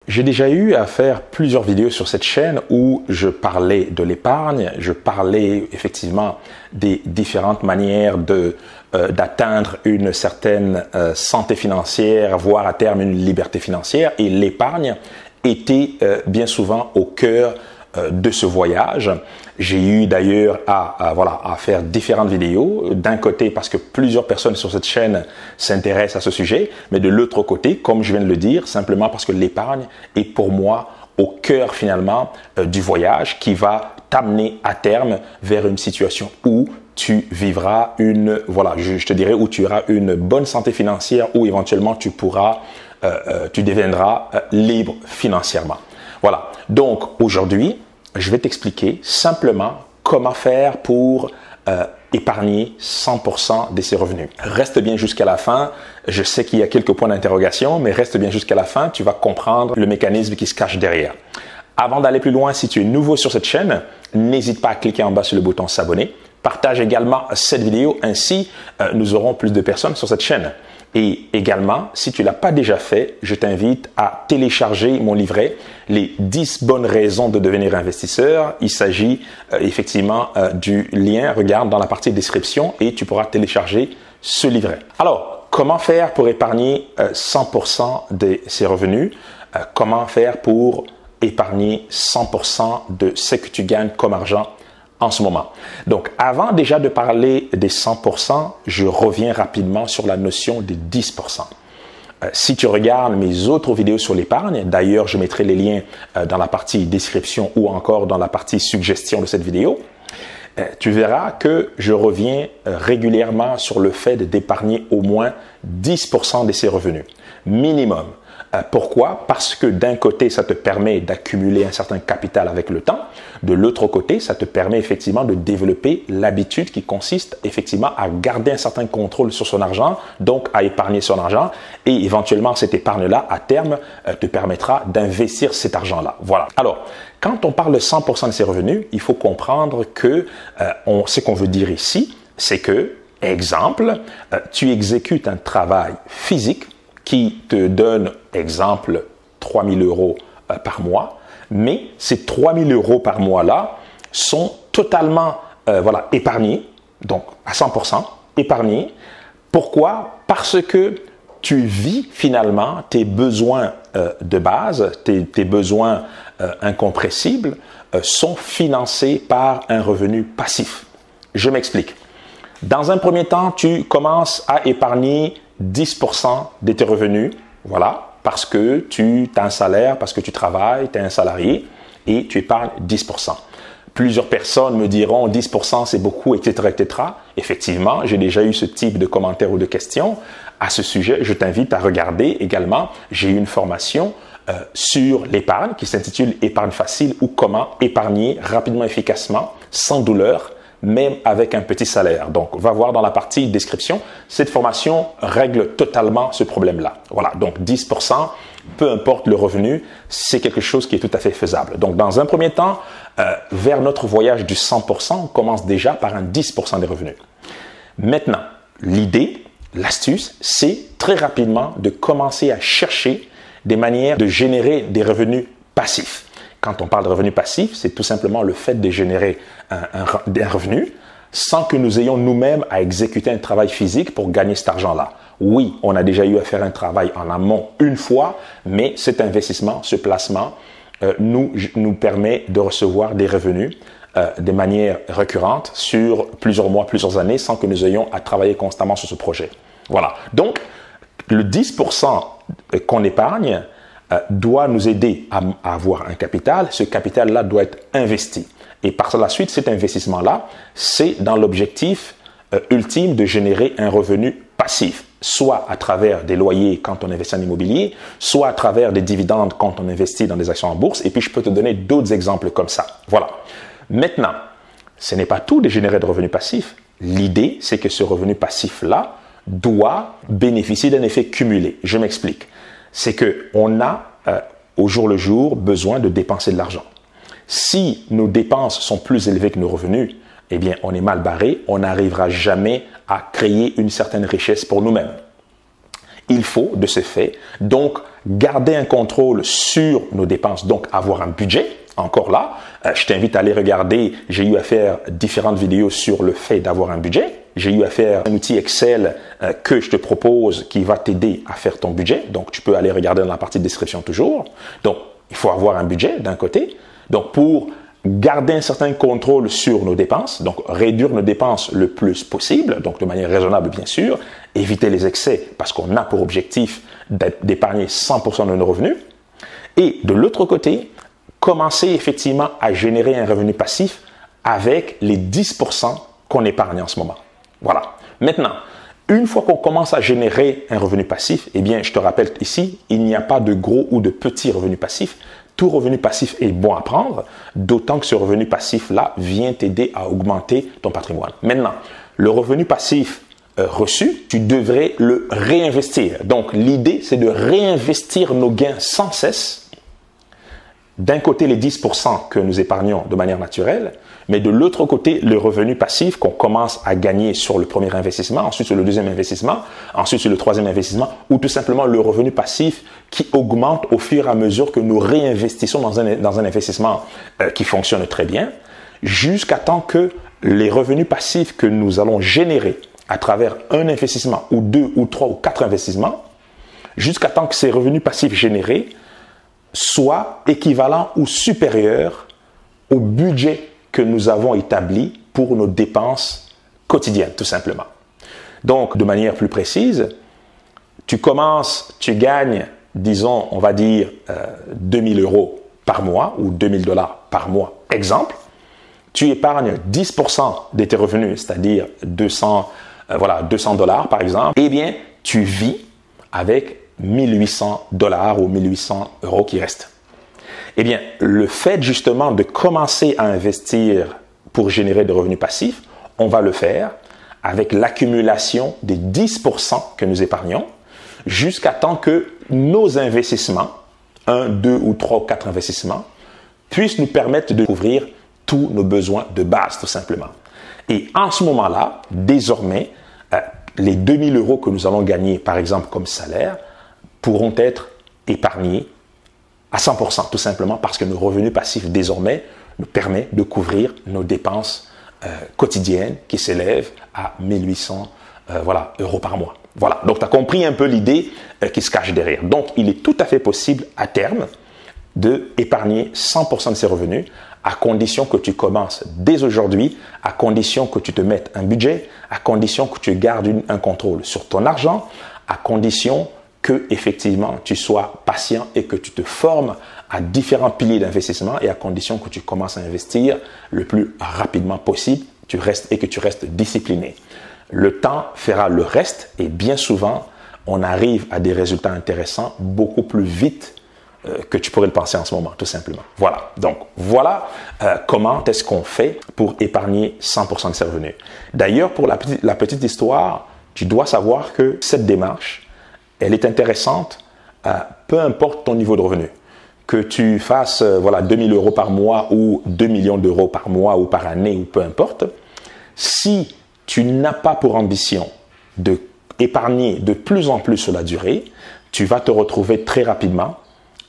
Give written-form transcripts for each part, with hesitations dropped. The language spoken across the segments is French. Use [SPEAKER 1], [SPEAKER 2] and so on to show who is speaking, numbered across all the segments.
[SPEAKER 1] J'ai déjà eu à faire plusieurs vidéos sur cette chaîne où je parlais de l'épargne, je parlais effectivement des différentes manières d'atteindre une certaine santé financière, voire à terme une liberté financière, et l'épargne était bien souvent au cœur de ce voyage. J'ai eu d'ailleurs à faire différentes vidéos, d'un côté parce que plusieurs personnes sur cette chaîne s'intéressent à ce sujet, mais de l'autre côté, comme je viens de le dire, simplement parce que l'épargne est pour moi au cœur finalement du voyage qui va t'amener à terme vers une situation où tu vivras je te dirais, où tu auras une bonne santé financière, où éventuellement tu deviendras libre financièrement. Voilà. Donc aujourd'hui, je vais t'expliquer simplement comment faire pour épargner 100% de ses revenus. Reste bien jusqu'à la fin. Je sais qu'il y a quelques points d'interrogation, mais reste bien jusqu'à la fin. Tu vas comprendre le mécanisme qui se cache derrière. Avant d'aller plus loin, si tu es nouveau sur cette chaîne, n'hésite pas à cliquer en bas sur le bouton s'abonner. Partage également cette vidéo, ainsi nous aurons plus de personnes sur cette chaîne. Et également, si tu ne l'as pas déjà fait, je t'invite à télécharger mon livret, les 10 bonnes raisons de devenir investisseur. Il s'agit effectivement du lien, regarde dans la partie description et tu pourras télécharger ce livret. Alors, comment faire pour épargner 100% de ses revenus? Comment faire pour épargner 100% de ce que tu gagnes comme argent en ce moment? Donc, avant déjà de parler des 100%, je reviens rapidement sur la notion des 10%. Si tu regardes mes autres vidéos sur l'épargne, d'ailleurs, je mettrai les liens dans la partie description ou encore dans la partie suggestion de cette vidéo, tu verras que je reviens régulièrement sur le fait d'épargner au moins 10% de ses revenus, minimum. Pourquoi? Parce que d'un côté, ça te permet d'accumuler un certain capital avec le temps. De l'autre côté, ça te permet effectivement de développer l'habitude qui consiste effectivement à garder un certain contrôle sur son argent, donc à épargner son argent et éventuellement cette épargne-là, à terme, te permettra d'investir cet argent-là. Voilà. Alors, quand on parle de 100% de ses revenus, il faut comprendre que ce qu'on veut dire ici, c'est que, exemple, tu exécutes un travail physique qui te donne, exemple, 3 000 euros par mois, mais ces 3 000 euros par mois-là sont totalement épargnés, donc à 100% épargnés. Pourquoi? Parce que tu vis finalement tes besoins de base, tes besoins incompressibles sont financés par un revenu passif. Je m'explique. Dans un premier temps, tu commences à épargner 10% de tes revenus, voilà, parce que tu as un salaire, parce que tu travailles, tu es un salarié et tu épargnes 10%. Plusieurs personnes me diront 10% c'est beaucoup, etc., etc. Effectivement, j'ai déjà eu ce type de commentaires ou de questions. À ce sujet, je t'invite à regarder également, j'ai eu une formation sur l'épargne qui s'intitule Épargne facile ou comment épargner rapidement, efficacement, sans douleur, même avec un petit salaire. Donc, va voir dans la partie description. Cette formation règle totalement ce problème-là. Voilà, donc 10%, peu importe le revenu, c'est quelque chose qui est tout à fait faisable. Donc, dans un premier temps, vers notre voyage du 100%, on commence déjà par un 10% des revenus. Maintenant, l'idée, l'astuce, c'est très rapidement de commencer à chercher des manières de générer des revenus passifs. Quand on parle de revenu passif, c'est tout simplement le fait de générer un revenu sans que nous ayons nous-mêmes à exécuter un travail physique pour gagner cet argent-là. Oui, on a déjà eu à faire un travail en amont une fois, mais cet investissement, ce placement, nous permet de recevoir des revenus de manière récurrente sur plusieurs mois, plusieurs années, sans que nous ayons à travailler constamment sur ce projet. Voilà. Donc, le 10% qu'on épargne doit nous aider à avoir un capital. Ce capital-là doit être investi. Et par la suite, cet investissement-là, c'est dans l'objectif ultime de générer un revenu passif, soit à travers des loyers quand on investit en immobilier, soit à travers des dividendes quand on investit dans des actions en bourse. Et puis, je peux te donner d'autres exemples comme ça. Voilà. Maintenant, ce n'est pas tout de générer de revenus passifs. L'idée, c'est que ce revenu passif-là doit bénéficier d'un effet cumulé. Je m'explique. C'est qu'on a au jour le jour besoin de dépenser de l'argent. Si nos dépenses sont plus élevées que nos revenus, eh bien, on est mal barré, on n'arrivera jamais à créer une certaine richesse pour nous-mêmes. il faut, de ce fait, donc garder un contrôle sur nos dépenses, donc avoir un budget. Encore là, je t'invite à aller regarder, j'ai eu à faire différentes vidéos sur le fait d'avoir un budget. J'ai eu à faire un outil Excel que je te propose qui va t'aider à faire ton budget. Donc, tu peux aller regarder dans la partie de description toujours. Donc, il faut avoir un budget d'un côté. Donc, pour garder un certain contrôle sur nos dépenses, donc réduire nos dépenses le plus possible, donc de manière raisonnable bien sûr, éviter les excès parce qu'on a pour objectif d'épargner 100% de nos revenus. Et de l'autre côté, commencer effectivement à générer un revenu passif avec les 10% qu'on épargne en ce moment. Voilà. Maintenant, une fois qu'on commence à générer un revenu passif, eh bien, je te rappelle ici, il n'y a pas de gros ou de petits revenus passifs. Tout revenu passif est bon à prendre, d'autant que ce revenu passif-là vient t'aider à augmenter ton patrimoine. Maintenant, le revenu passif reçu, tu devrais le réinvestir. Donc, l'idée, c'est de réinvestir nos gains sans cesse. D'un côté, les 10% que nous épargnons de manière naturelle, mais de l'autre côté, le revenu passif qu'on commence à gagner sur le premier investissement, ensuite sur le deuxième investissement, ensuite sur le troisième investissement, ou tout simplement le revenu passif qui augmente au fur et à mesure que nous réinvestissons dans un investissement qui fonctionne très bien, jusqu'à temps que les revenus passifs que nous allons générer à travers un investissement, ou deux, ou trois, ou quatre investissements, jusqu'à temps que ces revenus passifs générés soit équivalent ou supérieur au budget que nous avons établi pour nos dépenses quotidiennes, tout simplement. Donc, de manière plus précise, tu gagnes, disons, on va dire 2000 € par mois ou 2000 $ par mois. Exemple, tu épargnes 10% de tes revenus, c'est-à-dire 200 $ par exemple, eh bien, tu vis avec 1800 $ ou 1800 € qui restent. Eh bien, le fait justement de commencer à investir pour générer des revenus passifs, on va le faire avec l'accumulation des 10% que nous épargnons jusqu'à temps que nos investissements, 1, 2 ou 3 ou 4 investissements, puissent nous permettre de couvrir tous nos besoins de base, tout simplement. Et en ce moment-là, désormais, les 2000 € que nous allons gagner, par exemple, comme salaire, pourront être épargnés à 100%, tout simplement parce que nos revenus passifs, désormais, nous permettent de couvrir nos dépenses quotidiennes qui s'élèvent à 1800 € par mois. Voilà, donc tu as compris un peu l'idée qui se cache derrière. Donc, il est tout à fait possible à terme d'épargner 100% de ses revenus à condition que tu commences dès aujourd'hui, à condition que tu te mettes un budget, à condition que tu gardes un contrôle sur ton argent, à condition que effectivement tu sois patient et que tu te formes à différents piliers d'investissement et à condition que tu commences à investir le plus rapidement possible, que tu restes discipliné. Le temps fera le reste et bien souvent, on arrive à des résultats intéressants beaucoup plus vite que tu pourrais le penser en ce moment, tout simplement. Voilà. Donc, voilà comment est-ce qu'on fait pour épargner 100% de ses revenus. D'ailleurs, pour la petite histoire, tu dois savoir que cette démarche, elle est intéressante, peu importe ton niveau de revenu. Que tu fasses 2000 € par mois ou 2 millions d'euros par mois ou par année ou peu importe, si tu n'as pas pour ambition d'épargner de plus en plus sur la durée, tu vas te retrouver très rapidement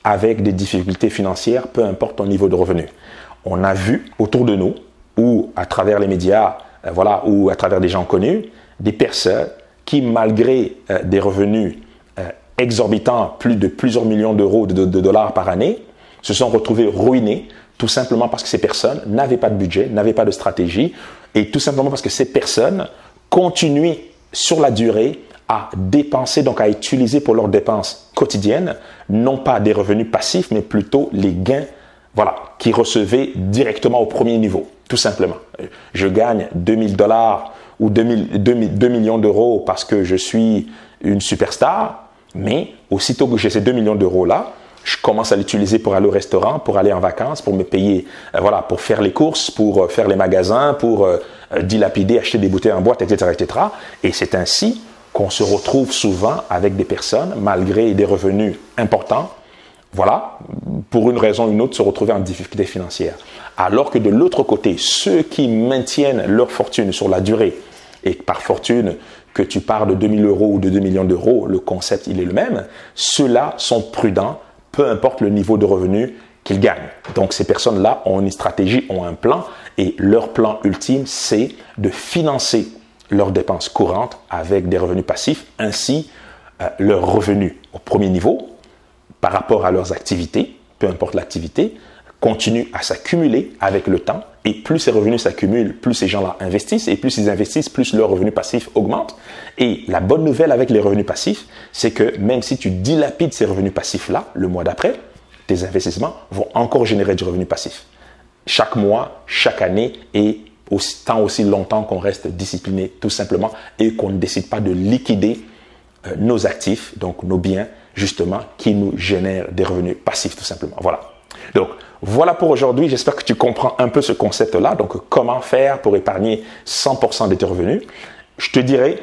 [SPEAKER 1] avec des difficultés financières, peu importe ton niveau de revenu. On a vu autour de nous, ou à travers les médias, ou à travers des gens connus, des personnes qui, malgré des revenus exorbitants, plus de plusieurs millions d'euros, de dollars par année, se sont retrouvées ruinées, tout simplement parce que ces personnes n'avaient pas de budget, n'avaient pas de stratégie, et tout simplement parce que ces personnes continuaient sur la durée à dépenser, donc à utiliser pour leurs dépenses quotidiennes, non pas des revenus passifs, mais plutôt les gains qu'ils recevaient directement au premier niveau, tout simplement. Je gagne 2000 $ ou 2 millions d'euros parce que je suis une superstar, mais aussitôt que j'ai ces 2 millions d'euros-là, je commence à l'utiliser pour aller au restaurant, pour aller en vacances, pour me payer, pour faire les courses, pour faire les magasins, pour dilapider, acheter des bouteilles en boîte, etc., etc. Et c'est ainsi qu'on se retrouve souvent avec des personnes, malgré des revenus importants, pour une raison ou une autre, se retrouver en difficulté financière. Alors que de l'autre côté, ceux qui maintiennent leur fortune sur la durée, et par fortune que tu pars de 2 000 € ou de 2 millions d'euros, le concept, il est le même. Ceux-là sont prudents, peu importe le niveau de revenu qu'ils gagnent. Donc, ces personnes-là ont une stratégie, ont un plan et leur plan ultime, c'est de financer leurs dépenses courantes avec des revenus passifs, ainsi leurs revenus au premier niveau par rapport à leurs activités, peu importe l'activité, continuent à s'accumuler avec le temps et plus ces revenus s'accumulent, plus ces gens-là investissent et plus ils investissent, plus leurs revenus passifs augmentent. Et la bonne nouvelle avec les revenus passifs, c'est que même si tu dilapides ces revenus passifs-là, le mois d'après, tes investissements vont encore générer du revenu passif. Chaque mois, chaque année et tant aussi longtemps qu'on reste discipliné tout simplement et qu'on ne décide pas de liquider nos actifs, donc nos biens, justement, qui nous génèrent des revenus passifs tout simplement. Voilà. Donc, voilà pour aujourd'hui. J'espère que tu comprends un peu ce concept-là. Donc, comment faire pour épargner 100% de tes revenus? Je te dirais,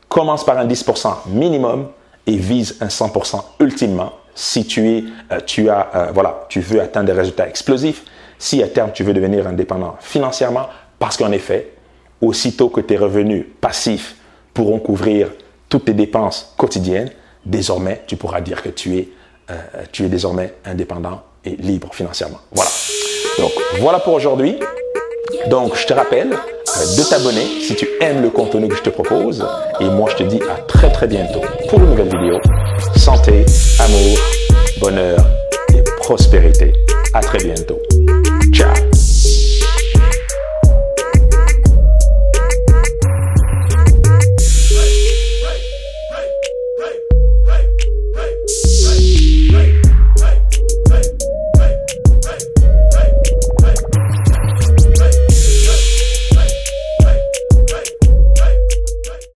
[SPEAKER 1] commence par un 10% minimum et vise un 100% ultimement si tu veux atteindre des résultats explosifs, si à terme tu veux devenir indépendant financièrement, parce qu'en effet, aussitôt que tes revenus passifs pourront couvrir toutes tes dépenses quotidiennes, désormais, tu pourras dire que tu es désormais indépendant et libre financièrement. Voilà. Donc, voilà pour aujourd'hui. Donc, je te rappelle de t'abonner si tu aimes le contenu que je te propose. Et moi, je te dis à très très bientôt pour une nouvelle vidéo. Santé, amour, bonheur et prospérité. À très bientôt. Ciao.